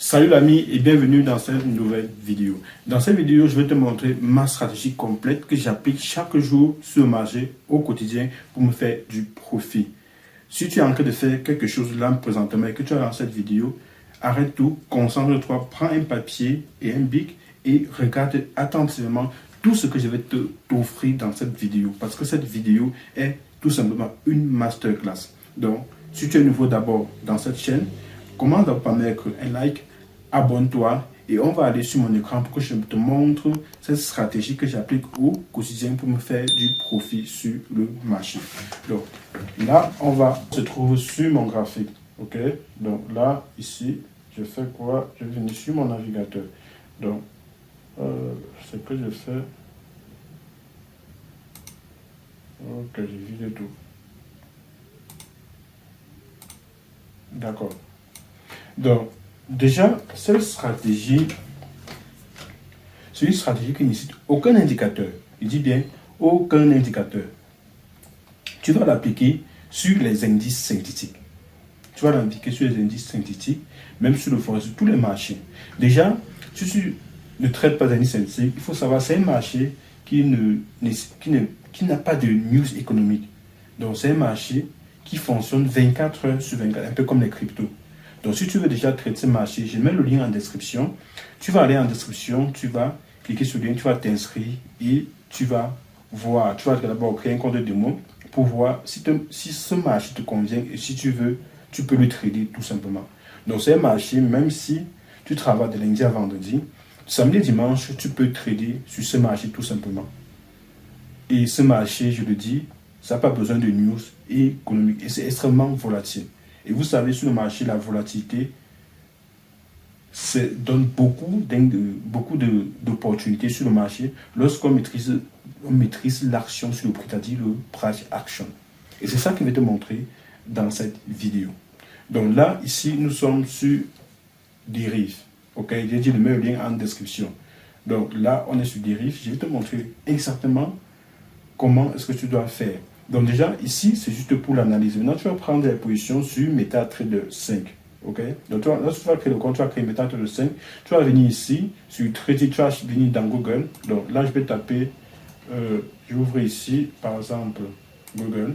Salut l'ami et bienvenue dans cette nouvelle vidéo. Dans cette vidéo, je vais te montrer ma stratégie complète que j'applique chaque jour sur le marché au quotidien pour me faire du profit. Si tu es en train de faire quelque chose là présentement et que tu as dans cette vidéo, arrête tout, concentre-toi, prends un papier et un bic et regarde attentivement tout ce que je vais t'offrir dans cette vidéo. Parce que cette vidéo est tout simplement une masterclass. Donc, si tu es nouveau d'abord dans cette chaîne, commence par mettre un like, abonne-toi et on va aller sur mon écran pour que je te montre cette stratégie que j'applique au quotidien pour me faire du profit sur le marché. Donc là, on va se trouver sur mon graphique. Ok, donc là, ici, je fais quoi? Je viens sur mon navigateur. Donc, ce que je fais. Ok, j'ai vidé tout. D'accord. Donc, déjà, cette stratégie, c'est une stratégie qui ne nécessite aucun indicateur. Il dit bien aucun indicateur. Tu vas l'appliquer sur les indices synthétiques. Tu vas l'appliquer sur les indices synthétiques, même sur le forex, sur tous les marchés. Déjà, si tu ne traites pas d'indices synthétiques, il faut savoir que c'est un marché qui n'a pas de news économique. Donc, c'est un marché qui fonctionne 24 heures sur 24, un peu comme les cryptos. Donc, si tu veux déjà traiter ce marché, je mets le lien en description. Tu vas aller en description, tu vas cliquer sur le lien, tu vas t'inscrire et tu vas voir. Tu vas d'abord créer un compte de démo pour voir si ce marché te convient et si tu veux, tu peux le trader tout simplement. Donc, c'est un marché, même si tu travailles de lundi à vendredi, samedi et dimanche, tu peux trader sur ce marché tout simplement. Et ce marché, je le dis, ça n'a pas besoin de news économique et c'est extrêmement volatile. Et vous savez, sur le marché, la volatilité donne beaucoup d'opportunités sur le marché lorsqu'on maîtrise l'action sur le prix, c'est-à-dire le price action. Et c'est ça que je vais te montrer dans cette vidéo. Donc là, ici, nous sommes sur dérive. Ok, j'ai dit le meilleur lien en description. Donc là, on est sur dérive. Je vais te montrer exactement comment est-ce que tu dois faire. Donc déjà, ici, c'est juste pour l'analyse. Maintenant, tu vas prendre les positions sur MetaTrader 5. Ok? Donc, lorsque tu vas créer le compte, tu vas créer MetaTrader 5. Tu vas venir ici, sur Trading, tu vas venir dans Google. Donc là, je vais taper, je vais ouvrir ici, par exemple, Google.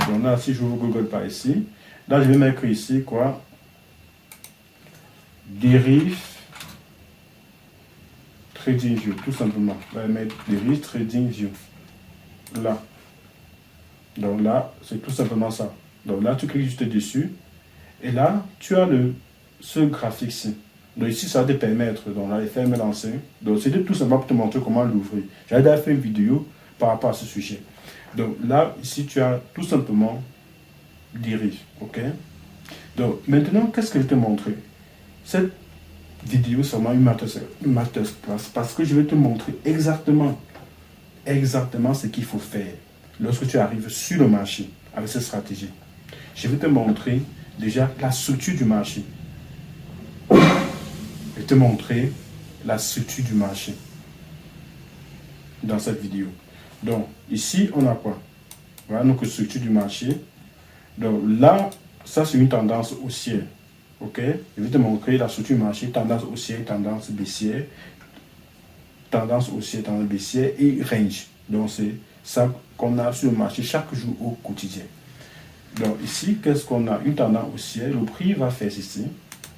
Donc là, si j'ouvre Google par ici, là, je vais mettre ici, quoi? Dérive Trading View, tout simplement. On va mettre Dérive Trading View. Là. Donc là, c'est tout simplement ça. Donc là, tu cliques juste dessus. Et là, tu as ce graphique-ci. Donc ici, ça va te permettre, donc là, faire me lancer. Donc c'est tout simplement pour te montrer comment l'ouvrir. J'ai déjà fait une vidéo par rapport à ce sujet. Donc là, ici, tu as tout simplement dérive. Ok? Donc maintenant, qu'est-ce que je vais te montrer? Cette vidéo, c'est vraiment une masterclass parce que je vais te montrer exactement ce qu'il faut faire lorsque tu arrives sur le marché avec cette stratégie. Je vais te montrer déjà la structure du marché. Je vais te montrer la structure du marché dans cette vidéo. Donc ici, on a quoi? Voilà notre structure du marché. Donc là, ça c'est une tendance haussière. Ok, je vais te montrer la structure du marché, tendance haussière, tendance baissière, tendance haussière, tendance baissière et range. Donc c'est ça qu'on a sur le marché chaque jour au quotidien. Donc ici, qu'est-ce qu'on a? Une tendance haussière, le prix va faire ceci.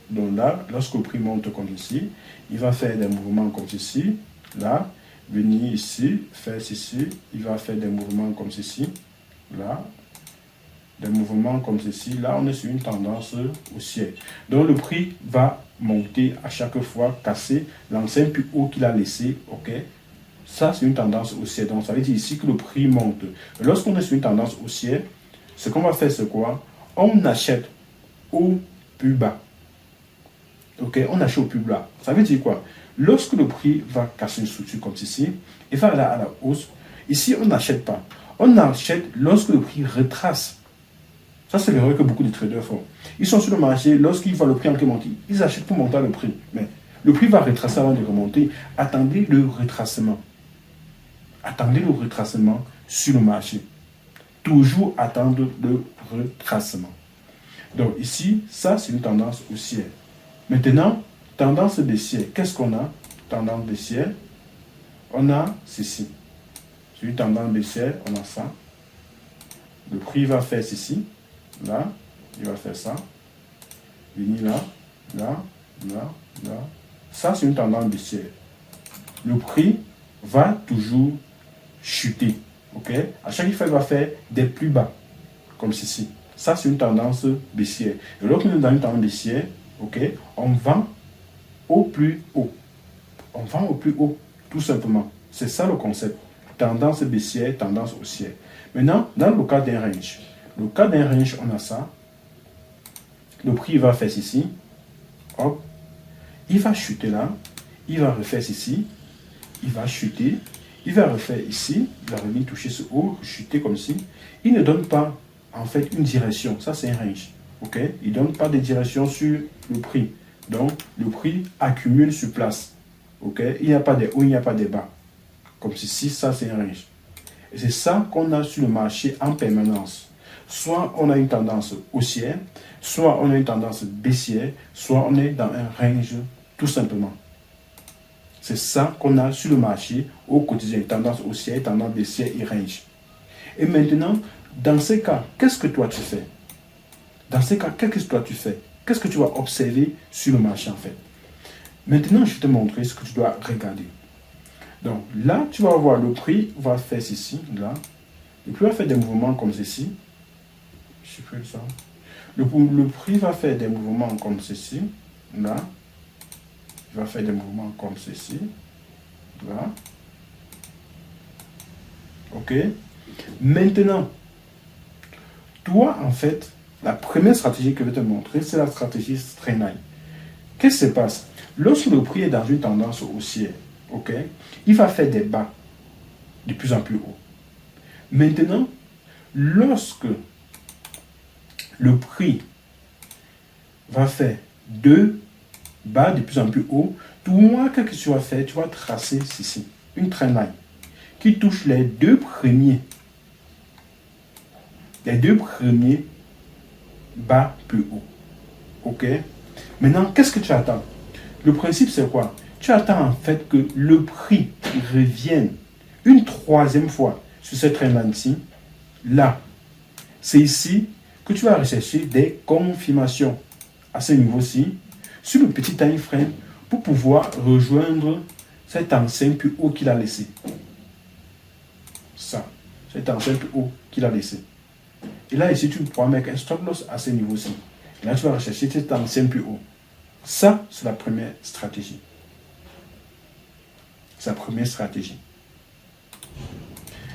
Donc là, lorsque le prix monte comme ici, il va faire des mouvements comme ceci. Là, venir ici, faire ceci, il va faire des mouvements comme ceci. Là, des mouvements comme ceci. Là, on est sur une tendance haussière. Donc, le prix va monter à chaque fois, casser l'ancien plus haut qu'il a laissé. Ok, ça, c'est une tendance haussière. Donc, ça veut dire ici que le prix monte. Lorsqu'on est sur une tendance haussière, ce qu'on va faire, c'est quoi? On achète au plus bas. Ok, on achète au plus bas. Ça veut dire quoi? Lorsque le prix va casser une structure comme ceci, il va aller à la hausse. Ici, on n'achète pas. On achète lorsque le prix retrace. Ça, c'est l'erreur que beaucoup de traders font. Ils sont sur le marché, lorsqu'ils voient le prix en monter, ils achètent pour monter le prix. Mais le prix va retracer avant de remonter. Attendez le retracement. Attendez le retracement sur le marché. Toujours attendre le retracement. Donc ici, ça c'est une tendance haussière. Maintenant, tendance baissière, qu'est-ce qu'on a? Tendance baissière, on a ceci. Sur une tendance baissière, on a ça. Le prix va faire ceci, là, il va faire ça. Venir là, là, là, là. Ça c'est une tendance baissière. Le prix va toujours chuter. Ok? À chaque fois, il va faire des plus bas, comme ceci. Ça, c'est une tendance baissière. Et lorsqu'on est dans une tendance baissière, ok, on vend au plus haut. On vend au plus haut, tout simplement. C'est ça le concept. Tendance baissière, tendance haussière. Maintenant, dans le cas d'un range, on a ça. Le prix va faire ceci. Hop. Il va chuter là. Il va refaire ceci. Il va chuter. Il va refaire ici. Il va revenir toucher ce haut, chuter comme ci. Il ne donne pas, en fait, une direction. Ça, c'est un range. Ok? Il ne donne pas de direction sur le prix. Donc, le prix accumule sur place. Ok? Il n'y a pas de haut, il n'y a pas de bas. Comme ceci, ça, c'est un range. Et c'est ça qu'on a sur le marché en permanence. Soit on a une tendance haussière, soit on a une tendance baissière, soit on est dans un range tout simplement. C'est ça qu'on a sur le marché au quotidien. Tendance haussière, tendance baissière et range. Et maintenant, dans ces cas, qu'est-ce que toi tu fais? Dans ces cas, qu'est-ce que toi tu fais? Qu'est-ce que tu vas observer sur le marché en fait? Maintenant, je vais te montrer ce que tu dois regarder. Donc là, tu vas voir le prix va faire ceci, là. Le prix va faire des mouvements comme ceci. Je supprime ça. Le prix va faire des mouvements comme ceci, là. Il va faire des mouvements comme ceci, là. Ok. Maintenant, toi, en fait, la première stratégie que je vais te montrer, c'est la stratégie trend line. Qu'est-ce qui se passe? Lorsque le prix est dans une tendance haussière, ok, il va faire des bas de plus en plus haut. Maintenant, lorsque le prix va faire deux bas de plus en plus haut, toi, qu'est-ce que tu vas faire? Tu vas tracer ceci, une trend line qui touche les deux premiers bas plus haut. Ok? Maintenant, qu'est-ce que tu attends? Le principe, c'est quoi? Tu attends en fait que le prix revienne une troisième fois sur cette trend-line-ci. Là, c'est ici que tu vas rechercher des confirmations à ce niveau-ci sur le petit time frame pour pouvoir rejoindre cette enseigne plus haut qu'il a laissé. Ça, cette enseigne plus haut qu'il a laissé. Et là, ici, tu pourras mettre un stop loss à ce niveau-ci. Là, tu vas rechercher cette enseigne plus haut. Ça, c'est la première stratégie. C'est la première stratégie.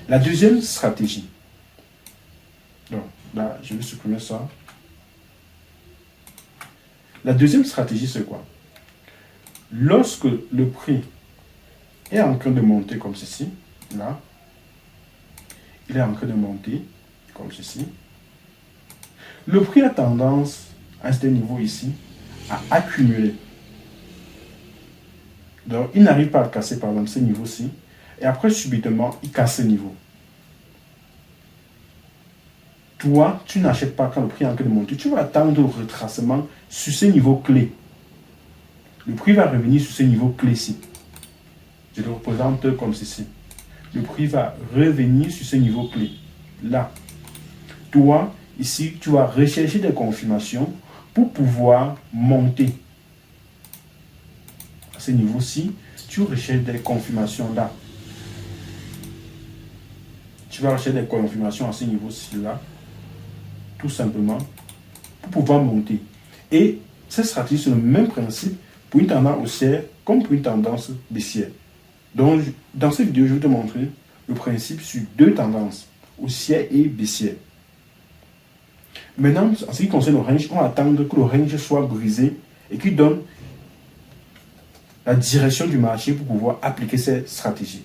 La deuxième stratégie. Donc, là, je vais supprimer ça. La deuxième stratégie, c'est quoi? Lorsque le prix est en train de monter comme ceci, là, il est en train de monter comme ceci. Le prix a tendance à ce niveau ici à accumuler. Donc, il n'arrive pas à casser par exemple ce niveau-ci. Et après, subitement, il casse ce niveau. Toi, tu n'achètes pas quand le prix est en train de monter. Tu vas attendre le retracement sur ce niveau clé. Le prix va revenir sur ce niveau clé-ci. Je le représente comme ceci. Le prix va revenir sur ce niveau clé. Là. Toi, ici, tu vas rechercher des confirmations pour pouvoir monter. À ce niveau-ci, tu recherches des confirmations là. Tu vas rechercher des confirmations à ce niveau-ci là. Tout simplement, pour pouvoir monter. Et cette stratégie, c'est le même principe pour une tendance haussière comme pour une tendance baissière. Donc, dans cette vidéo, je vais te montrer le principe sur deux tendances, haussière et baissière. Maintenant, en ce qui concerne le range, on va attendre que le range soit brisé et qu'il donne la direction du marché pour pouvoir appliquer cette stratégie.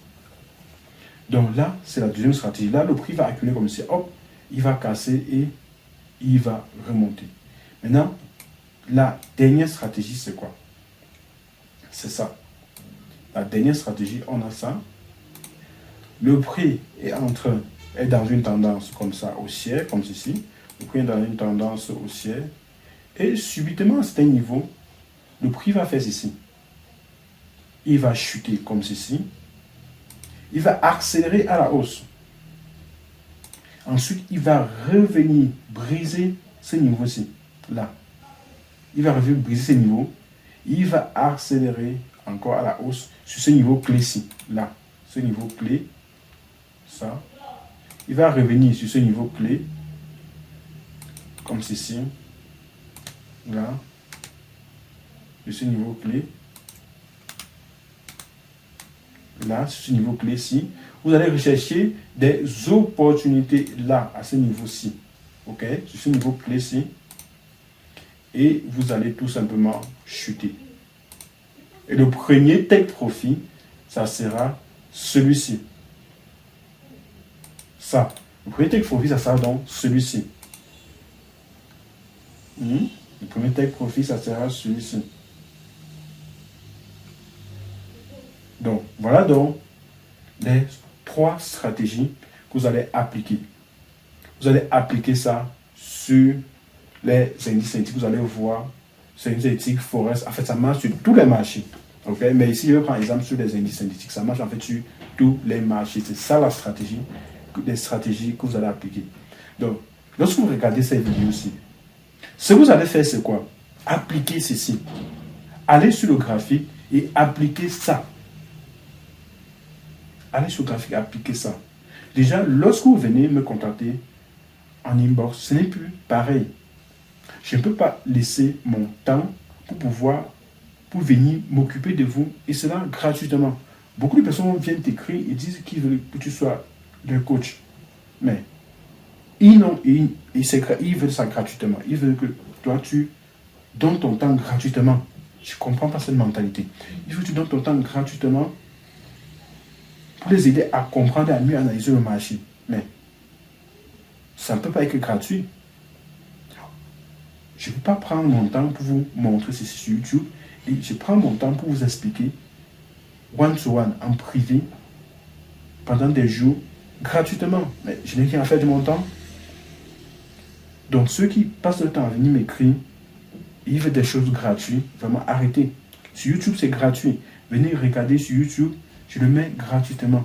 Donc là, c'est la deuxième stratégie. Là, le prix va accumuler comme ça. Hop, il va casser et il va remonter. Maintenant, la dernière stratégie, c'est quoi? C'est ça. La dernière stratégie, on a ça. Le prix est dans une tendance comme ça, haussière, comme ceci. le prix est dans une tendance haussière. Et subitement, à cet niveau, le prix va faire ceci. Il va chuter comme ceci. Il va accélérer à la hausse. Ensuite, il va revenir briser ce niveau-ci. Là. Il va revenir briser ce niveau. Il va accélérer encore à la hausse sur ce niveau clé-ci. Là. Ce niveau clé. Ça. Il va revenir sur ce niveau clé. Comme ceci. Là. Sur ce niveau clé. Là, sur ce niveau clé-ci. Vous allez rechercher des opportunités là, à ce niveau-ci. OK? Sur ce niveau clé-ci. Et vous allez tout simplement chuter. Et le premier take profit, ça sera celui-ci. Ça. Le premier take profit, ça sera donc celui-ci. Le premier take profit, ça sera celui-ci. Donc, voilà donc les 3 stratégies que vous allez appliquer. Vous allez appliquer ça sur les indices synthétiques. Vous allez voir, c'est une synthétique Forex. En fait, ça marche sur tous les marchés. Okay? Mais ici, je vais prendre exemple sur les indices synthétiques. Ça marche en fait sur tous les marchés. C'est ça la stratégie, les stratégies que vous allez appliquer. Donc, lorsque vous regardez cette vidéo-ci, ce que vous allez faire, c'est quoi? Appliquer ceci. Allez sur le graphique et appliquez ça. Allez sur le graphique et appliquez ça. Déjà, lorsque vous venez me contacter en inbox, ce n'est plus pareil. Je ne peux pas laisser mon temps pour venir m'occuper de vous, et cela gratuitement. Beaucoup de personnes viennent t'écrire et disent qu'ils veulent que tu sois leur coach. Mais ils veulent ça gratuitement. Ils veulent que toi, tu donnes ton temps gratuitement. Je ne comprends pas cette mentalité. Il faut que tu donnes ton temps gratuitement pour les aider à comprendre et à mieux analyser le marché. Mais ça ne peut pas être gratuit. Je ne peux pas prendre mon temps pour vous montrer ceci sur YouTube, et je prends mon temps pour vous expliquer one-to-one, en privé, pendant des jours, gratuitement. Mais je n'ai rien à faire de mon temps. Donc ceux qui passent le temps à venir m'écrire, ils veulent des choses gratuites, vraiment arrêtez. Sur YouTube, c'est gratuit. Venez regarder sur YouTube, je le mets gratuitement.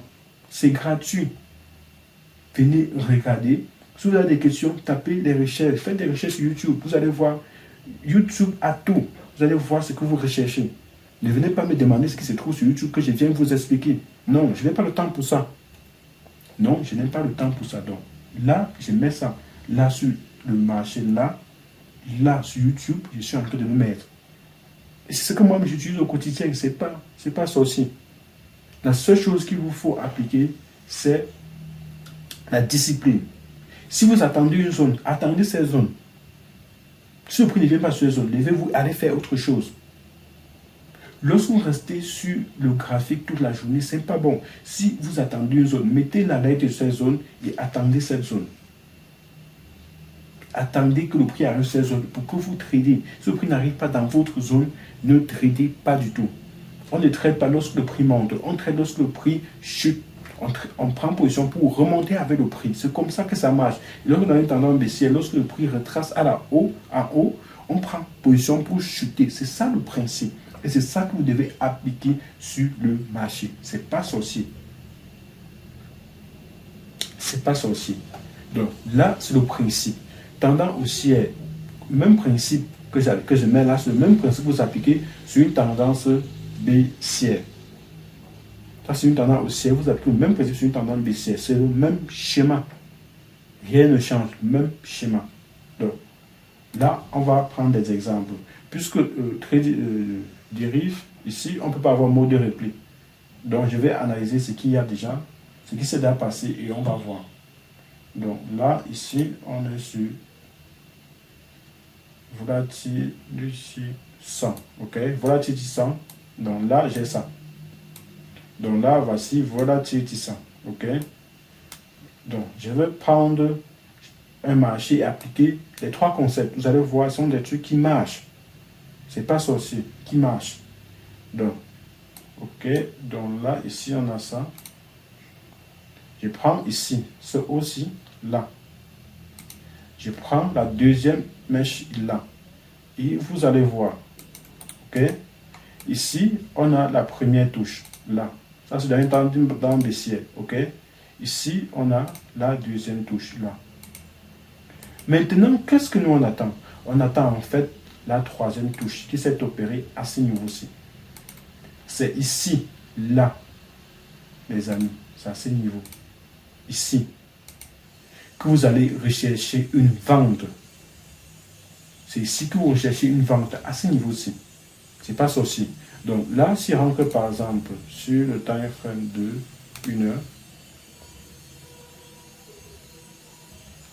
C'est gratuit. Venez regarder. Si vous avez des questions, tapez les recherches. Faites des recherches sur YouTube. Vous allez voir. YouTube a tout. Vous allez voir ce que vous recherchez. Ne venez pas me demander ce qui se trouve sur YouTube que je viens vous expliquer. Non, je n'ai pas le temps pour ça. Non, je n'ai pas le temps pour ça. Donc, là, je mets ça. Là, sur le marché, là, sur YouTube, je suis en train de me mettre. Et c'est ce que moi, j'utilise au quotidien. C'est pas sorcier. La seule chose qu'il vous faut appliquer, c'est la discipline. Si vous attendez une zone, attendez cette zone. Si le prix ne vient pas sur cette zone, levez-vous, allez faire autre chose. Lorsque vous restez sur le graphique toute la journée, ce n'est pas bon. Si vous attendez une zone, mettez la lettre de cette zone et attendez cette zone. Attendez que le prix arrive sur cette zone pour que vous tradez. Si le prix n'arrive pas dans votre zone, ne tradez pas du tout. On ne trade pas lorsque le prix monte. On trade lorsque le prix chute. On prend position pour remonter avec le prix. C'est comme ça que ça marche. Et lorsque dans une tendance baissière, lorsque le prix retrace en haut, on prend position pour chuter. C'est ça le principe. Et c'est ça que vous devez appliquer sur le marché. Ce n'est pas sorcier. C'est pas sorcier. Donc là, c'est le principe. Tendance haussière, même principe que je mets là, c'est le même principe que vous appliquez sur une tendance baissière. Ça, c'est une tendance haussière. Vous appliquez le même principe sur une tendance baissière. C'est le même schéma. Rien ne change. Même schéma. Donc, là, on va prendre des exemples. Puisque trade dérive, ici, on ne peut pas avoir mot de repli. Donc, je vais analyser ce qu'il y a déjà, ce qui s'est déjà passé et on va voir. Donc, là, ici, on est sur volatility 100. OK? Volatility 100. Donc, là, j'ai ça. Donc là, voici volatility 100. OK? Donc, je vais prendre un marché et appliquer les 3 concepts. Vous allez voir, ce sont des trucs qui marchent. Ce n'est pas sorcier, qui marche. Donc, OK. Donc là, ici, on a ça. Je prends ici, ce aussi, là. Je prends la deuxième mèche là. Et vous allez voir. OK? Ici, on a la première touche là. Ça, c'est dans baissière. OK? Ici, on a la deuxième touche là. Maintenant, qu'est-ce que nous on attend? On attend en fait la troisième touche qui s'est opérée à ce niveau-ci. C'est ici, là, les amis. C'est à ce niveau. Ici. Que vous allez rechercher une vente. C'est ici que vous recherchez une vente à ce niveau-ci. C'est pas ça aussi. Donc là, si je rentre par exemple sur le time frame de 1 heure.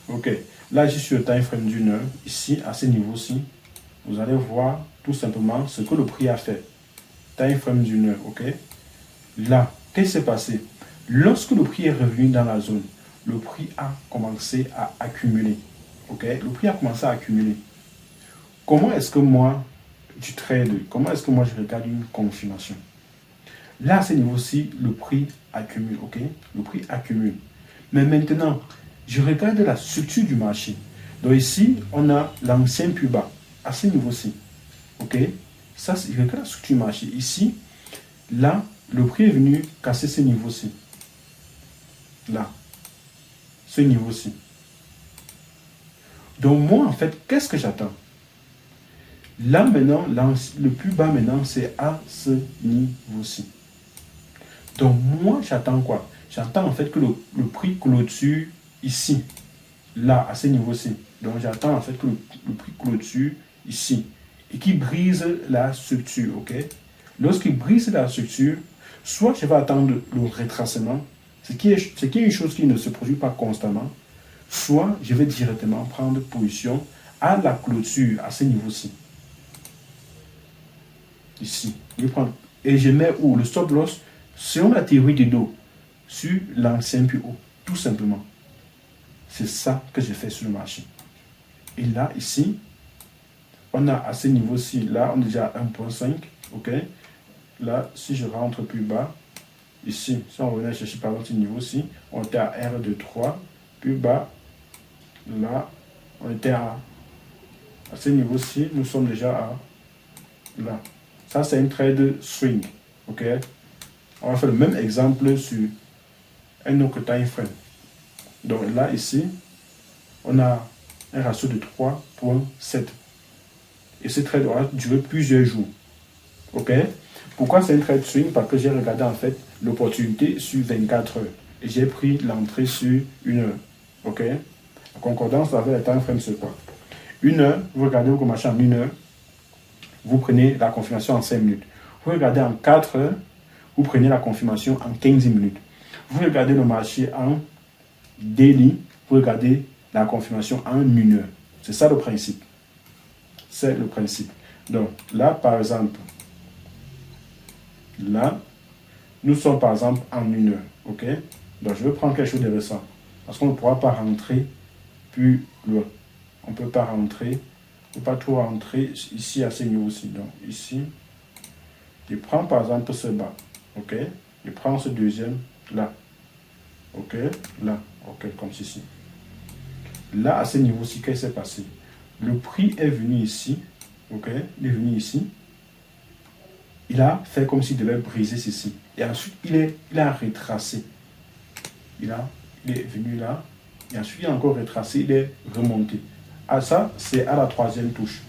Ok. Là, je suis sur le time frame d'une heure. Ici, à ce niveau-ci, vous allez voir tout simplement ce que le prix a fait. Time frame d'une heure. Ok. Là, qu'est-ce qui s'est passé? Lorsque le prix est revenu dans la zone, le prix a commencé à accumuler. Ok. Le prix a commencé à accumuler. Comment est-ce que moi, du trade, comment est-ce que moi je regarde une confirmation? Là, à ce niveau-ci, le prix accumule, ok? Le prix accumule. Mais maintenant, je regarde la structure du marché. Donc ici, on a l'ancien plus bas, à ce niveau-ci, ok? Ça, je regarde la structure du marché. Ici, là, le prix est venu casser ce niveau-ci. Là, ce niveau-ci. Donc moi, en fait, qu'est-ce que j'attends? Là, maintenant, le plus bas, maintenant, c'est à ce niveau-ci. Donc, moi, j'attends quoi? J'attends, en fait, que le prix clôture ici. Là, à ce niveau-ci. Donc, j'attends, en fait, que le prix clôture ici. Et qui brise la structure, OK? Lorsqu'il brise la structure, soit je vais attendre le retracement, ce qui est une chose qui ne se produit pas constamment, soit je vais directement prendre position à la clôture, à ce niveau-ci. Ici. Et je mets où? Le stop loss, selon la théorie des dos, sur l'ancien plus haut. Tout simplement. C'est ça que j'ai fait sur le marché. Et là, ici, on a à ce niveau-ci, là, on est déjà à 1.5. OK? Là, si je rentre plus bas, ici, si on revenait chercher par ce niveau-ci, on était à R de 3. Plus bas, là, on était à ce niveau-ci, nous sommes déjà à là. Ça, c'est une trade swing. OK? On va faire le même exemple sur un autre time frame. Donc là, ici, on a un ratio de 3.7. Et ce trade aura duré plusieurs jours. OK? Pourquoi c'est une trade swing? Parce que j'ai regardé en fait l'opportunité sur 24 heures. Et j'ai pris l'entrée sur 1 heure. OK? La concordance avec le time frame, c'est quoi? 1 heure, vous regardez, vous commencez en 1 heure. Vous prenez la confirmation en 5 minutes. Vous regardez en 4 heures, vous prenez la confirmation en 15 minutes. Vous regardez le marché en daily, vous regardez la confirmation en 1 heure. C'est ça le principe. C'est le principe. Donc là, par exemple, là, nous sommes par exemple en 1 heure. OK? Donc je vais prendre quelque chose de récent. Parce qu'on ne pourra pas rentrer plus loin. On ne peut pas rentrer. Il ne faut pas trop rentrer ici à ce niveau-ci. Donc ici, je prends par exemple ce bas. OK? Je prends ce deuxième là. OK? Là. OK, comme ceci. Là, à ce niveau-ci, qu'est-ce qui s'est passé? Le prix est venu ici. OK? Il est venu ici. Il a fait comme s'il devait briser ceci. Et ensuite, il a retracé. Il est venu là. Et ensuite, il a encore retracé. Il est remonté. Ah, ça, c'est à la troisième touche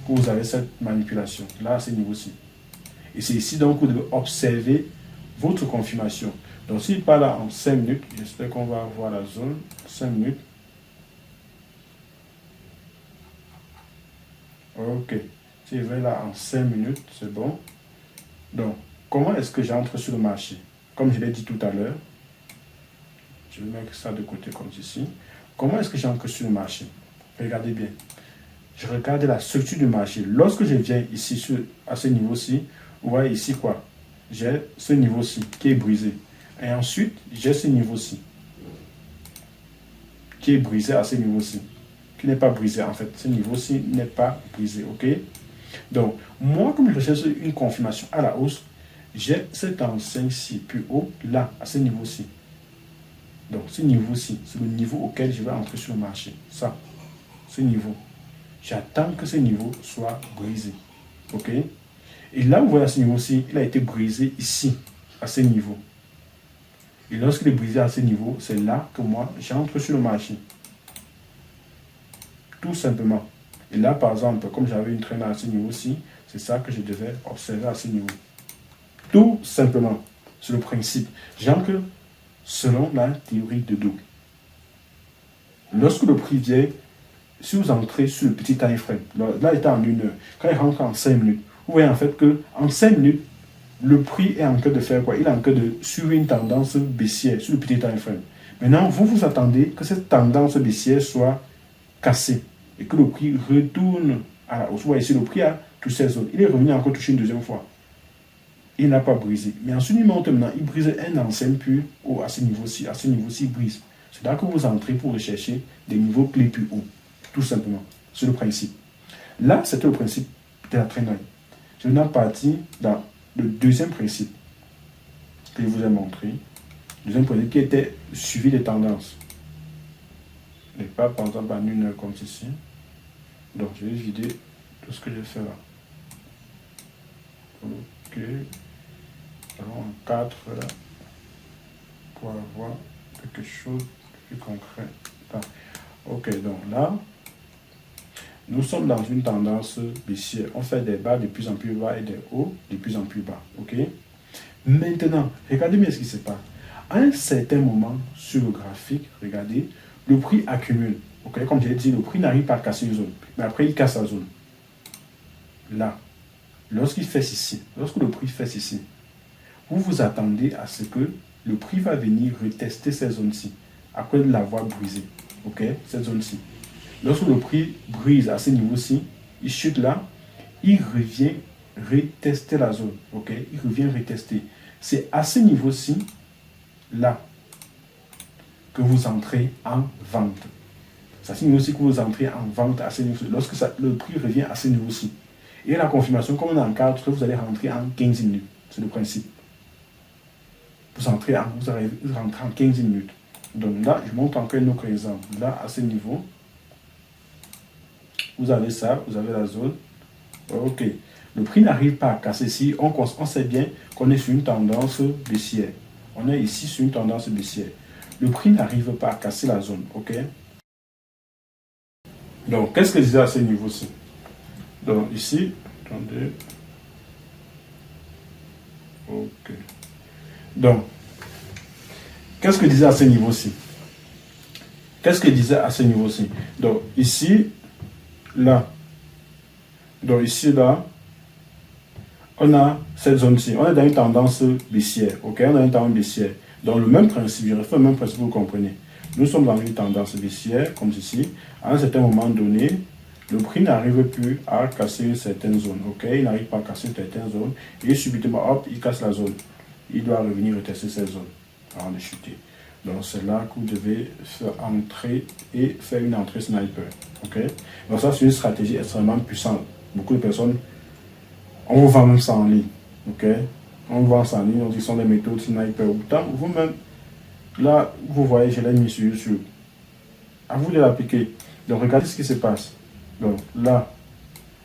que vous avez cette manipulation. Là, à ce niveau-ci. Et c'est ici donc que vous devez observer votre confirmation. Donc, s'il part là en 5 minutes, j'espère qu'on va avoir la zone. 5 minutes. OK. S'il va là en 5 minutes, c'est bon. Donc, comment est-ce que j'entre sur le marché? Comme je l'ai dit tout à l'heure, je vais mettre ça de côté comme ceci. Comment est-ce que j'entre sur le marché? Regardez bien. Je regarde la structure du marché. Lorsque je viens ici à ce niveau-ci, vous voyez ici quoi? J'ai ce niveau-ci qui est brisé. Et ensuite, j'ai ce niveau-ci qui est brisé à ce niveau-ci. Qui n'est pas brisé en fait. Ce niveau-ci n'est pas brisé. OK? Donc, moi, comme je recherche une confirmation à la hausse, j'ai cette enseigne-ci plus haut, là, à ce niveau-ci. Donc, ce niveau-ci, c'est le niveau auquel je vais entrer sur le marché. Ça. ce niveau. J'attends que ce niveau soit brisé. Ok? Et là, vous voyez à ce niveau-ci, il a été brisé ici, à ce niveau. Et lorsqu'il est brisé à ce niveau, c'est là que moi, j'entre sur le marché. Tout simplement. Et là, par exemple, comme j'avais une traîne à ce niveau-ci, c'est ça que je devais observer à ce niveau. Tout simplement. C'est le principe. J'entre selon la théorie de Dow. Lorsque le prix vient, si vous entrez sur le petit time frame, là il est en 1 heure, quand il rentre en 5 minutes, vous voyez en fait qu'en 5 minutes, le prix est en train de faire quoi? Il est en train de suivre une tendance baissière sur le petit time frame. Maintenant, vous vous attendez que cette tendance baissière soit cassée et que le prix retourne à la hausse. Vous voyez ici, le prix a touché cette zone. Il est revenu encore toucher une deuxième fois. Il n'a pas brisé. Mais ensuite, il monte maintenant, il brise un ancien plus haut à ce niveau-ci. À ce niveau-ci, il brise. C'est là que vous entrez pour rechercher des niveaux clés plus hauts. Tout simplement. C'est le principe. Là, c'était le principe de la traînée. Je vais maintenant partir dans le deuxième principe que je vous ai montré. Le deuxième principe qui était suivi des tendances. Et pas, par exemple, en 1 heure comme ceci. Donc, je vais vider tout ce que j'ai fait là. Ok. Alors, en 4 là, pour avoir quelque chose de plus concret. Là. Ok, donc là, nous sommes dans une tendance baissière. On fait des bas de plus en plus bas et des hauts de plus en plus bas. Ok. Maintenant, regardez bien ce qui se passe. À un certain moment sur le graphique, regardez, le prix accumule. Ok, comme j'ai dit, le prix n'arrive pas à casser une zone. Mais après, il casse la zone. Là, lorsqu'il fait ceci, lorsque le prix fait ceci, vous vous attendez à ce que le prix va venir retester cette zone-ci, après l'avoir brisé. Ok, cette zone-ci. Lorsque le prix brise à ce niveau-ci, il chute là, il revient retester la zone. Ok, il revient retester. C'est à ce niveau-ci, là, que vous entrez en vente. Ça signifie aussi que vous entrez en vente à ce niveau-ci, lorsque le prix revient à ce niveau-ci. Et la confirmation, comme on est en 4, vous allez rentrer en 15 minutes. C'est le principe. Vous rentrez en 15 minutes. Donc là, je montre encore un autre exemple. Là, à ce niveau, vous avez ça, vous avez la zone. Ok. Le prix n'arrive pas à casser ici. On sait bien qu'on est sur une tendance baissière. On est ici sur une tendance baissière. Le prix n'arrive pas à casser la zone. Ok. Donc, qu'est-ce que je disais à ce niveau-ci? Donc, ici, attendez. Ok. Donc, qu'est-ce que je disais à ce niveau-ci? Qu'est-ce que je disais à ce niveau-ci? Donc, ici, là. Donc, ici, là, on a cette zone-ci. On est dans une tendance baissière. Ok, on a une tendance baissière. Donc, le même principe, je refais le même principe, vous comprenez. Nous sommes dans une tendance baissière, comme ceci. À un certain moment donné, le prix n'arrive plus à casser une certaine zone. Ok, il n'arrive pas à casser une certaine zone. Et subitement, hop, il casse la zone. Il doit revenir retester cette zone avant de chuter. Donc, c'est là que vous devez faire entrer et faire une entrée sniper. Ok, donc ça, c'est une stratégie extrêmement puissante. Beaucoup de personnes, on vous vend même ça en ligne. Ok, on vous vend ça en ligne, on dit que ce sont des méthodes sniper. Pourtant, vous-même, là, vous voyez, je l'ai mis sur YouTube. À vous de l'appliquer. Donc, regardez ce qui se passe. Donc, là,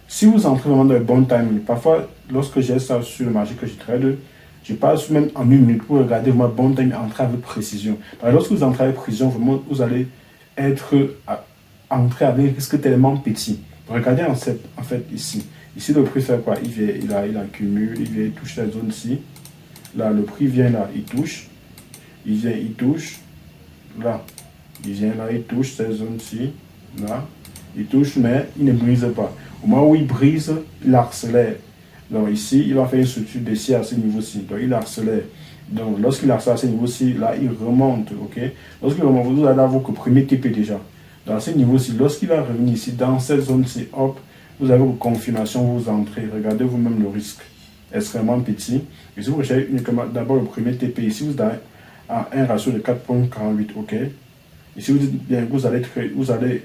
si vous entrez vraiment dans le bon timing, parfois, lorsque j'ai ça sur le marché que je trade, je passe même en 1 minute pour regarder vraiment bon timing, entrer avec précision. Parce que lorsque vous entrez avec précision, vraiment, vous allez entrer avec un risque tellement petit. Regardez en fait ici. Ici, le prix fait quoi? Il accumule, il vient, il touche la zone ici. Là, le prix vient là, il touche. Il vient, il touche. Là, il vient là, il touche cette zone-ci. Là, il touche, mais il ne brise pas. Au moment où il brise, il accélère. Donc ici, il va faire une structure baissière à ce niveau-ci. Donc il accélère. Donc lorsqu'il accélère à ce niveau-ci, là, il remonte. Ok. Lorsqu'il remonte, vous allez avoir votre premier TP déjà. Dans ce niveau-ci, lorsqu'il va revenir ici, dans cette zone-ci, hop, vous avez vos confirmations, vous entrez. Regardez vous-même le risque. Extrêmement petit. Et si vous recherchez uniquement d'abord le premier TP, ici, vous avez un ratio de 4,48. Ok. Ici, vous dites bien, vous allez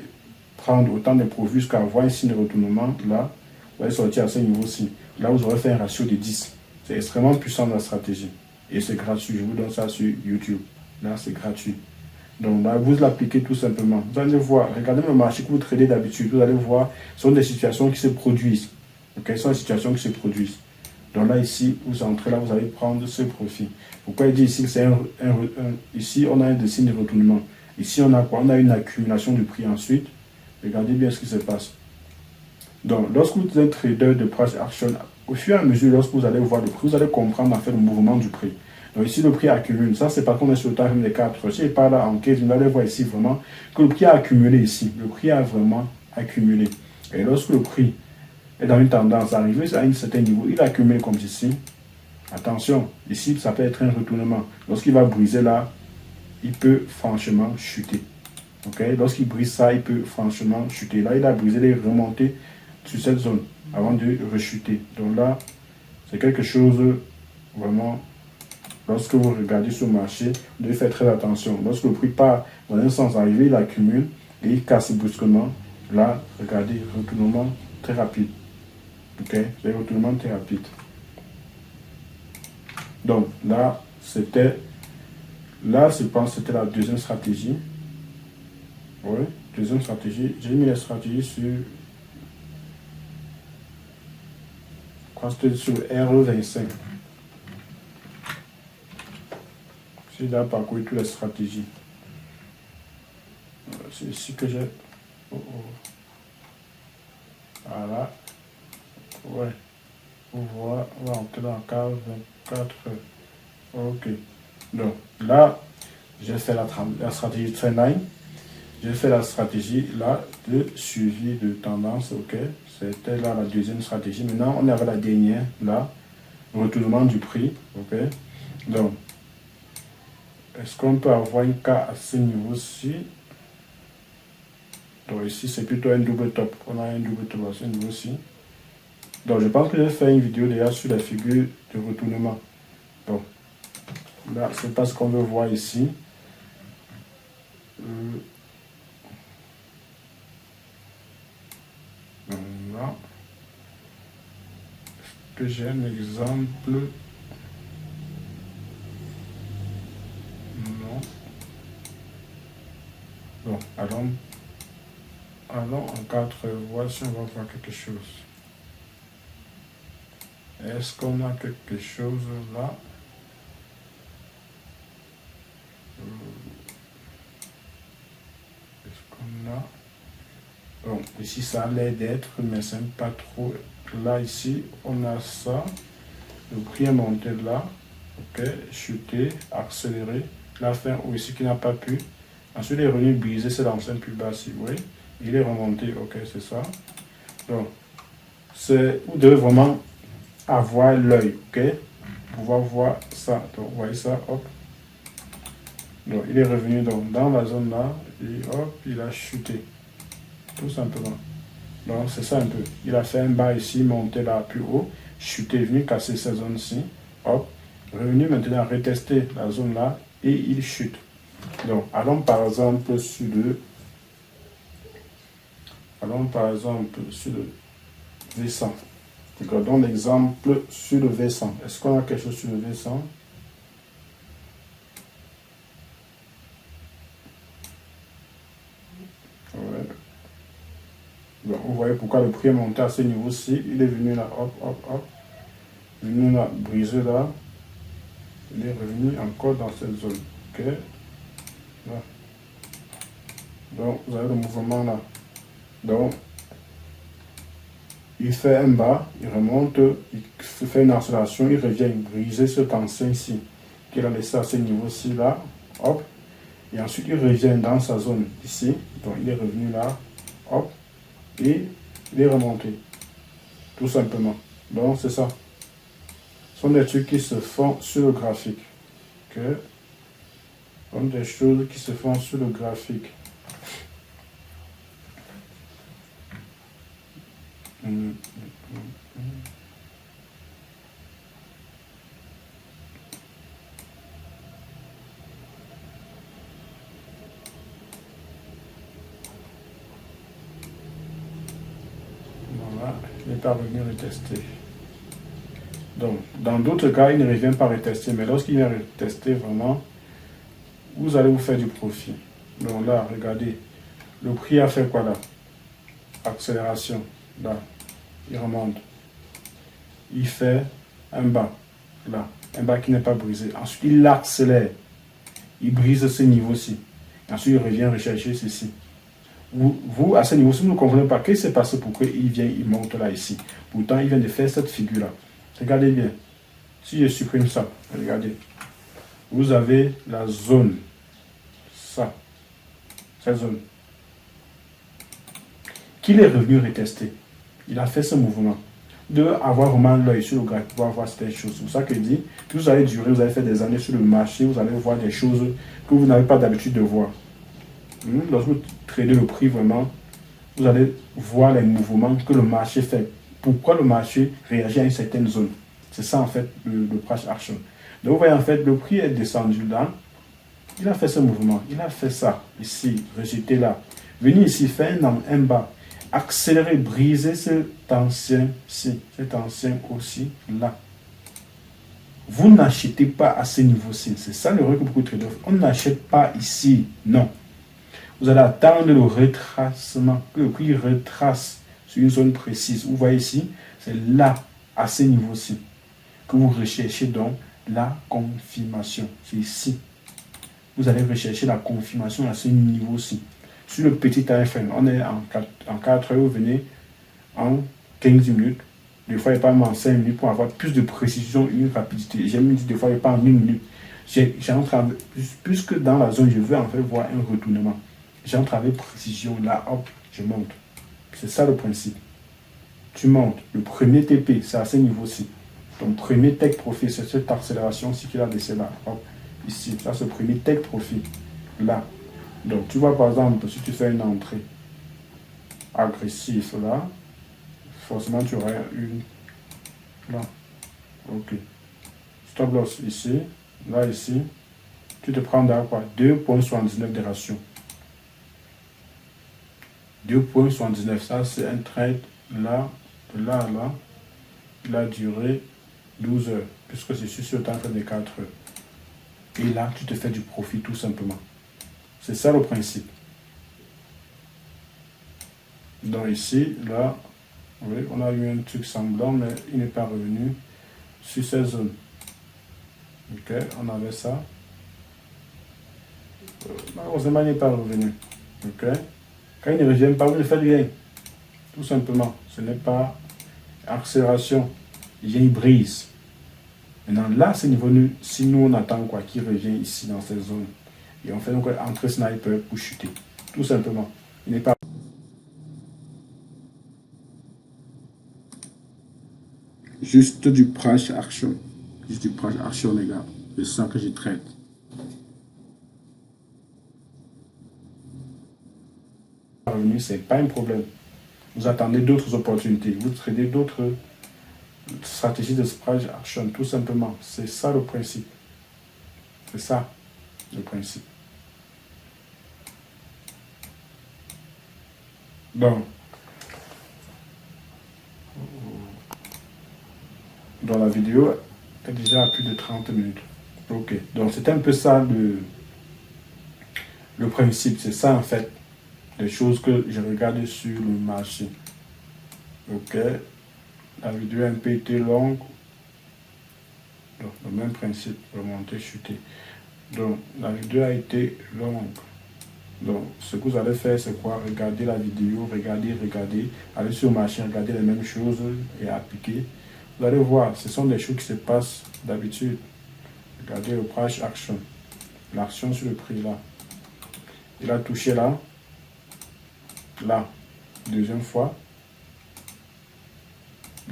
prendre autant de profits jusqu'à avoir un signe de retournement. Là, vous allez sortir à ce niveau-ci. Là, vous aurez fait un ratio de 10. C'est extrêmement puissant la stratégie. Et c'est gratuit. Je vous donne ça sur YouTube. Là, c'est gratuit. Donc là, vous l'appliquez tout simplement. Vous allez voir, regardez le marché que vous tradez d'habitude, vous allez voir, ce sont des situations qui se produisent. Ok, ce sont des situations qui se produisent. Donc là, ici, vous entrez là, vous allez prendre ce profit. Pourquoi il dit ici que c'est ici, on a un signe de retournement. Ici, on a quoi? On a une accumulation du prix ensuite. Regardez bien ce qui se passe. Donc, lorsque vous êtes un trader de price action, au fur et à mesure, lorsque vous allez voir le prix, vous allez comprendre en fait le mouvement du prix. Donc ici, le prix accumule. Ça, c'est parce qu'on est sur le time des 4. Si je parle là en 15, vous allez voir ici vraiment que le prix a accumulé ici. Le prix a vraiment accumulé. Et lorsque le prix est dans une tendance arrivée à un certain niveau, il accumule comme ceci. Attention, ici, ça peut être un retournement. Lorsqu'il va briser là, il peut franchement chuter. Okay? Lorsqu'il brise ça, il peut franchement chuter. Là, il a brisé, il est remonté sur cette zone avant de rechuter. Donc là, c'est quelque chose vraiment, lorsque vous regardez ce marché, vous devez faire très attention. Lorsque le prix part dans un sens arrivé, il accumule et il casse brusquement. Là, regardez, retournement très rapide. Ok, c'est un retournement très rapide. Donc là, je pense que c'était la deuxième stratégie. Oui, deuxième stratégie. J'ai mis la stratégie sur, c'était sur RE25. J'ai déjà parcouru toutes les stratégies. C'est ici que j'ai. Voilà. Ouais. Vous voyez, on va entrer dans le cas 24. Ok. Donc là, j'ai fait la stratégie trendline. J'ai fait la stratégie là de suivi de tendance. Ok. C'était là la deuxième stratégie. Maintenant, on est avec la dernière là. Retournement du prix. Ok. Donc, est-ce qu'on peut avoir un cas à ce niveau-ci? Donc ici, c'est plutôt un double top. On a un double top à ce niveau-ci. Donc je pense que j'ai fait une vidéo déjà sur la figure de retournement. Donc là, c'est pas ce qu'on veut voir ici. Là. Est-ce que j'ai un exemple? Non. Bon, allons en 4 voies si on va voir quelque chose. Est-ce qu'on a quelque chose là? Est-ce qu'on a? Bon, ici ça a l'air d'être, mais c'est pas trop. Là, ici, on a ça. Le prix est monté là. Ok, chuté, accéléré. La fin ou ici qui n'a pas pu. Ensuite, il est revenu briser cette enceinte plus bas ici. Oui, il est remonté. Ok, c'est ça. Donc, vous devez vraiment avoir l'œil. Ok, pouvoir voir ça. Donc, vous voyez ça. Hop. Donc, il est revenu donc, dans la zone là. Et hop, il a chuté. Tout simplement. Donc, c'est ça un peu. Il a fait un bas ici, monté là plus haut. Chuté, venu casser cette zone-ci. Hop. Revenu maintenant retester la zone là et il chute. Donc, allons par exemple sur le V100. Regardons l'exemple sur le V100. Est-ce qu'on a quelque chose sur le V100? Ouais. Donc, vous voyez pourquoi le prix est monté à ce niveau-ci. Il est venu là, hop, hop, hop. Venu là, briser là. Il est revenu encore dans cette zone. Ok. Là. Donc, vous avez le mouvement là. Donc, il fait un bas, il remonte, il fait une accélération, il revient briser ce ancien ici, qu'il a laissé à ce niveau-ci là. Hop. Et ensuite, il revient dans sa zone ici. Donc, il est revenu là. Hop. Et il est remonté. Tout simplement. Donc, c'est ça. Ce sont des trucs qui se font sur le graphique. Ok. Ce sont des choses qui se font sur le graphique. Voilà, il n'est pas revenu retester. Donc, dans d'autres cas, il ne revient pas retester, mais lorsqu'il vient retester vraiment, vous allez vous faire du profit. Donc là, regardez, le prix a fait quoi là? Accélération, là, il remonte. Il fait un bas, là, un bas qui n'est pas brisé. Ensuite, il accélère. Il brise ce niveau-ci. Ensuite, il revient rechercher ceci. Vous, à ce niveau, si vous ne comprenez pas, qu'est-ce qui s'est passé, pourquoi il monte là, ici. Pourtant, il vient de faire cette figure-là. Regardez bien. Si je supprime ça, regardez. Vous avez la zone. Ça. Cette zone. Qu'il est revenu retester. Il a fait ce mouvement. De avoir vraiment l'œil sur le graphique pour voir certaines choses. C'est pour ça que je dis, que vous allez durer, vous allez faire des années sur le marché, vous allez voir des choses que vous n'avez pas d'habitude de voir. Lorsque vous tradez le prix vraiment, vous allez voir les mouvements que le marché fait. Pourquoi le marché réagit à une certaine zone. C'est ça en fait le price action. Donc vous voyez en fait, le prix est descendu là. Il a fait ce mouvement. Il a fait ça ici, rejeté là. Venir ici, faire un bas. Accélérer, briser cet ancien-ci, cet ancien aussi là. Vous n'achetez pas à ce niveau-ci. C'est ça le que beaucoup de traders font. On n'achète pas ici. Non. Vous allez attendre le retracement, que le prix retrace sur une zone précise. Vous voyez ici, c'est là, à ce niveau-ci, que vous recherchez donc la confirmation. C'est ici. Vous allez rechercher la confirmation à ce niveau-ci. Sur le petit AFN, on est en 4 heures, vous venez en 15 minutes. Des fois, il pas en 5 minutes pour avoir plus de précision, une rapidité. J'aime dire des fois, il pas en 1 minute. J'entre plus que dans la zone, je veux en fait voir un retournement. J'entre avec précision, là, hop, je monte. C'est ça le principe. Tu montes. Le premier TP, c'est à ce niveau-ci. Ton premier take profit, c'est cette accélération-ci qu'il a laissé là. Hop, ici. Ça, c'est le premier take profit. Là. Donc, tu vois, par exemple, si tu fais une entrée agressive là, forcément, tu auras une là. OK. Stop loss ici. Là, ici. Tu te prends dans quoi? 2,79 de ratio. 2,79. Ça, c'est un trade là, de là à là. Il a duré 12 heures, puisque c'est sur le temps de 4 heures. Et là, tu te fais du profit tout simplement. C'est ça le principe. Donc ici, là, oui, on a eu un truc semblant, mais il n'est pas revenu sur ces zones. Ok, on avait ça. Malheureusement, il n'est pas revenu. Ok. Quand il ne revient pas, vous ne faites rien. Tout simplement. Ce n'est pas accélération. Il vient, il brise. Maintenant, là, c'est niveau nu. Si nous, on attend quoi qu'il revienne ici dans ces zones. Et on fait donc entrer sniper pour chuter. Tout simplement. Il n'est pas. Juste du price action. Juste du price action, les gars. C'est ça que je traite. Revenu, c'est pas un problème. Vous attendez d'autres opportunités. Vous tradez d'autres stratégies de price action. Tout simplement. C'est ça le principe. C'est ça le principe. Donc, dans la vidéo est déjà à plus de 30 minutes. Ok, donc c'est un peu ça le principe. C'est ça en fait, les choses que je regarde sur le marché. Ok, la vidéo a un peu été longue. Donc, le même principe, remonter, chuter. Donc, la vidéo a été longue. Donc, ce que vous allez faire, c'est quoi? Regardez la vidéo, regardez, allez sur le marché, regardez les mêmes choses et appliquer. Vous allez voir, ce sont des choses qui se passent d'habitude. Regardez le price action, l'action sur le prix là. Il a touché là, là, deuxième fois,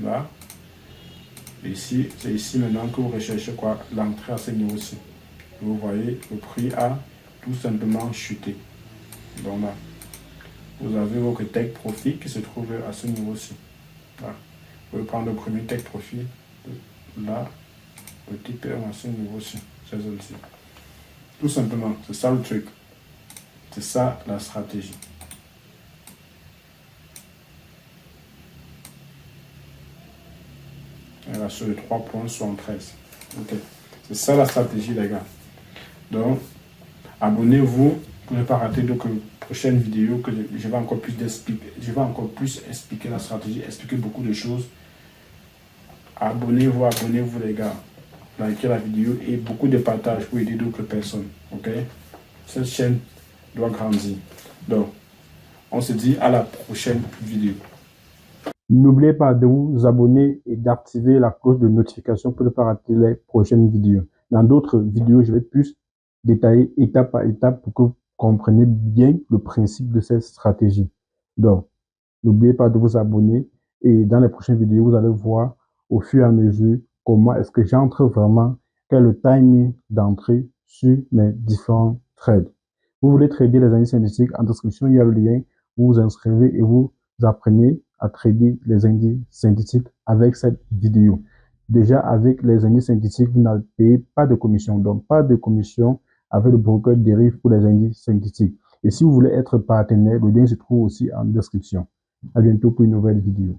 là. Et ici, c'est ici maintenant que vous recherchez quoi? L'entrée à ce niveau-ci. Vous voyez, le prix a tout simplement chuté. Donc là, vous avez votre take profit qui se trouve à ce niveau-ci. Là. Vous pouvez prendre le premier take profit là, le type à ce niveau-ci, ces zones-ci. Tout simplement, c'est ça le truc. C'est ça la stratégie. Elle va sur les 3,73. Ok. C'est ça la stratégie, les gars. Donc, abonnez-vous pour ne pas rater donc prochaine vidéo que je vais encore plus expliquer la stratégie, expliquer beaucoup de choses. Abonnez-vous les gars. Likez la vidéo et beaucoup de partage pour aider d'autres personnes. Ok? Cette chaîne doit grandir. Donc, on se dit à la prochaine vidéo. N'oubliez pas de vous abonner et d'activer la cloche de notification pour ne pas rater les prochaines vidéos. Dans d'autres vidéos, je vais plus détailler étape par étape pour que vous compreniez bien le principe de cette stratégie. Donc, n'oubliez pas de vous abonner et dans les prochaines vidéos, vous allez voir au fur et à mesure comment est-ce que j'entre vraiment, quel est le timing d'entrée sur mes différents trades. Vous voulez trader les indices synthétiques, en description, il y a le lien, vous vous inscrivez et vous apprenez à trader les indices synthétiques avec cette vidéo. Déjà, avec les indices synthétiques, vous n'avez payé pas de commission, donc pas de commission avec le broker dérive pour les indices synthétiques. Et si vous voulez être partenaire, le lien se trouve aussi en description. À bientôt pour une nouvelle vidéo.